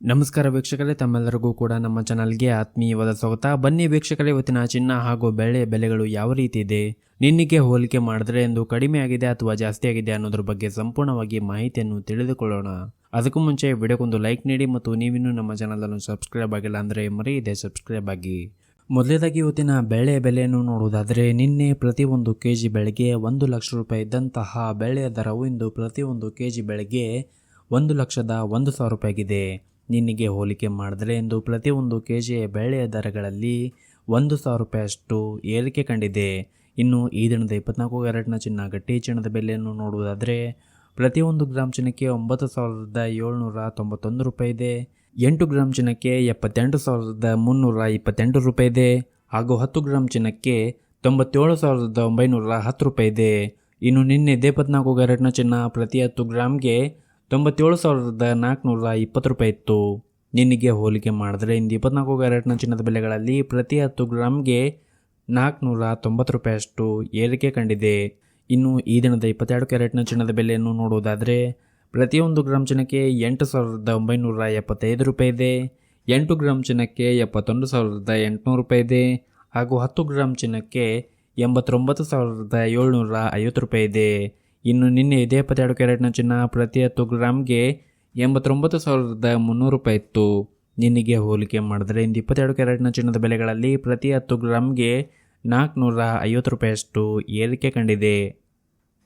ನಮಸ್ಕಾರ ವೀಕ್ಷಕರೇ, ತಮ್ಮೆಲ್ಲರಿಗೂ ಕೂಡ ನಮ್ಮ ಚಾನಲ್ಗೆ ಆತ್ಮೀಯವಾದ ಸ್ವಾಗತ. ಬನ್ನಿ ವೀಕ್ಷಕರೇ, ಇವತ್ತಿನ ಚಿನ್ನ ಹಾಗೂ ಬೆಳ್ಳಿಯ ಬೆಲೆಗಳು ಯಾವ ರೀತಿ ಇದೆ, ನಿನ್ನೆಗೆ ಹೋಲಿಕೆ ಮಾಡಿದ್ರೆ ಎಂದು ಕಡಿಮೆ ಆಗಿದೆ ಅಥವಾ ಜಾಸ್ತಿ ಆಗಿದೆ ಅನ್ನೋದ್ರ ಬಗ್ಗೆ ಸಂಪೂರ್ಣವಾಗಿ ಮಾಹಿತಿಯನ್ನು ತಿಳಿದುಕೊಳ್ಳೋಣ. ಅದಕ್ಕೂ ಮುಂಚೆ ವಿಡಿಯೋಗೊಂದು ಲೈಕ್ ನೀಡಿ ಮತ್ತು ನೀವಿನ್ನೂ ನಮ್ಮ ಚಾನಲ್ ಅನ್ನು ಸಬ್ಸ್ಕ್ರೈಬ್ ಆಗಿಲ್ಲ ಅಂದರೆ ಮರೆಯದೆ ಸಬ್ಸ್ಕ್ರೈಬ್ ಆಗಿ. ಮೊದಲೇದಾಗಿ ಇವತ್ತಿನ ಬೆಳೆಯ ಬೆಲೆಯನ್ನು ನೋಡುವುದಾದರೆ, ನಿನ್ನೆ ಪ್ರತಿ 1 kg ಬೆಳೆಗೆ 1 ಲಕ್ಷ ರೂಪಾಯಿ ಇದ್ದಂತಹ ಬೆಳೆಯ ದರವು ಇಂದು ಪ್ರತಿ 1 kg ಬೆಳೆಗೆ 1,01,000 ರೂಪಾಯಿ ಆಗಿದೆ. ನಿನ್ನೆಗೆ ಹೋಲಿಕೆ ಮಾಡಿದರೆ ಇಂದು ಪ್ರತಿ 1 kg ಬೆಳೆಯ ದರಗಳಲ್ಲಿ 1,000 ರೂಪಾಯಿಯಷ್ಟು ಏರಿಕೆ ಕಂಡಿದೆ. ಇನ್ನು ಈ ದಿನದ 24 ಕ್ಯಾರೆಟ್ನ ಚಿನ್ನ ಗಟ್ಟಿ ಚಿನ್ನದ ಬೆಲೆಯನ್ನು ನೋಡುವುದಾದರೆ, ಪ್ರತಿ 1 ಗ್ರಾಮ್ ಚಿನ್ನಕ್ಕೆ 9,791 ರೂಪಾಯಿ ಇದೆ. 8 ಗ್ರಾಮ್ ಚಿನ್ನಕ್ಕೆ 78,328 ರೂಪಾಯಿ ಇದೆ. ಹಾಗೂ 10 ಗ್ರಾಮ್ ಚಿನ್ನಕ್ಕೆ 97,910 ರೂಪಾಯಿ ಇದೆ. ಇನ್ನು ನಿನ್ನೆ 24 ಕ್ಯಾರೆಟ್ನ ಚಿನ್ನ ಪ್ರತಿ 10 ಗ್ರಾಮ್ಗೆ 97,420 ರೂಪಾಯಿ ಇತ್ತು. ನಿನ್ನೆಗೆ ಹೋಲಿಕೆ ಮಾಡಿದ್ರೆ ಇಂದು 24 ಕ್ಯಾರೆಟ್ನ ಚಿನ್ನದ ಬೆಲೆಗಳಲ್ಲಿ ಪ್ರತಿ 10 ಗ್ರಾಮ್ಗೆ 490 ರೂಪಾಯಿಯಷ್ಟು ಏರಿಕೆ ಕಂಡಿದೆ. ಇನ್ನು ಈ ದಿನದ 22 ಕ್ಯಾರೆಟ್ನ ಚಿನ್ನದ ಬೆಲೆಯನ್ನು ನೋಡುವುದಾದರೆ, ಪ್ರತಿ 1 ಗ್ರಾಮ್ ಚಿನ್ನಕ್ಕೆ 8,975 ರೂಪಾಯಿ ಇದೆ. 8 ಗ್ರಾಮ್ ಚಿನ್ನಕ್ಕೆ 71,800 ರೂಪಾಯಿ ಇದೆ. ಹಾಗೂ 10 ಗ್ರಾಮ್ ಚಿನ್ನಕ್ಕೆ 89,750 ರೂಪಾಯಿ ಇದೆ. ಇನ್ನು ನಿನ್ನೆ 22 ಕ್ಯಾರೆಟ್ನ ಚಿನ್ನ ಪ್ರತಿ 10 ಗ್ರಾಮ್ಗೆ 89,300 ರೂಪಾಯಿ ಇತ್ತು. ನಿನ್ನೆಗೆ ಹೋಲಿಕೆ ಮಾಡಿದ್ರೆ ಇಂದು 22 ಕ್ಯಾರೆಟ್ನ ಚಿನ್ನದ ಬೆಲೆಗಳಲ್ಲಿ ಪ್ರತಿ 10 ಗ್ರಾಮ್ಗೆ 450 ರೂಪಾಯಿಯಷ್ಟು ಏರಿಕೆ ಕಂಡಿದೆ.